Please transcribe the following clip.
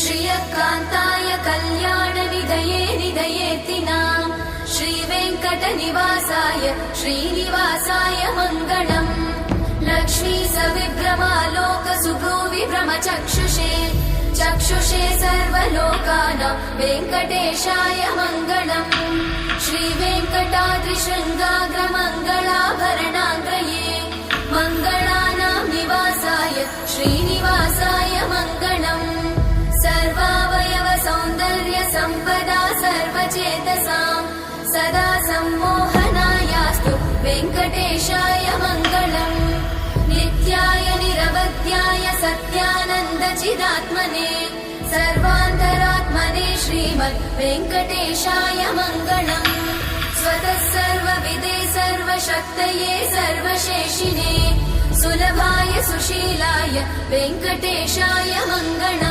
श्रियकान्ताय कल्याणनिधये निधयेतिनाम् श्रीवेङ्कटनिवासाय श्रीनिवासाय मङ्गलम्। लक्ष्मी सविभ्रमालोकसुभ्रूविभ्रमचक्षुषे चक्षुषे सर्वलोकानां वेङ्कटेशाय मङ्गलम्। श्रीवेङ्कटाद्रिशृङ्गाग्रमङ्गलाभरणाङ्गये मङ्गलानां निवासाय श्रीनिवासाय मङ्गलम्। सर्वावयव सौन्दर्य सम्पदा सर्वचेतसां सदा सम्मोहनायास्तु वेङ्कटेशाय मङ्गलम्। नित्याय निरवध्याय सत्यानन्दचिदात्मने सर्वान्तरात्मने श्रीमद् वेङ्कटेशाय मङ्गलम्। स्वतः सर्वविदे सर्वशक्तये सर्वशेषिने सुलभाय सुशीलाय वेङ्कटेशाय मङ्गलम्।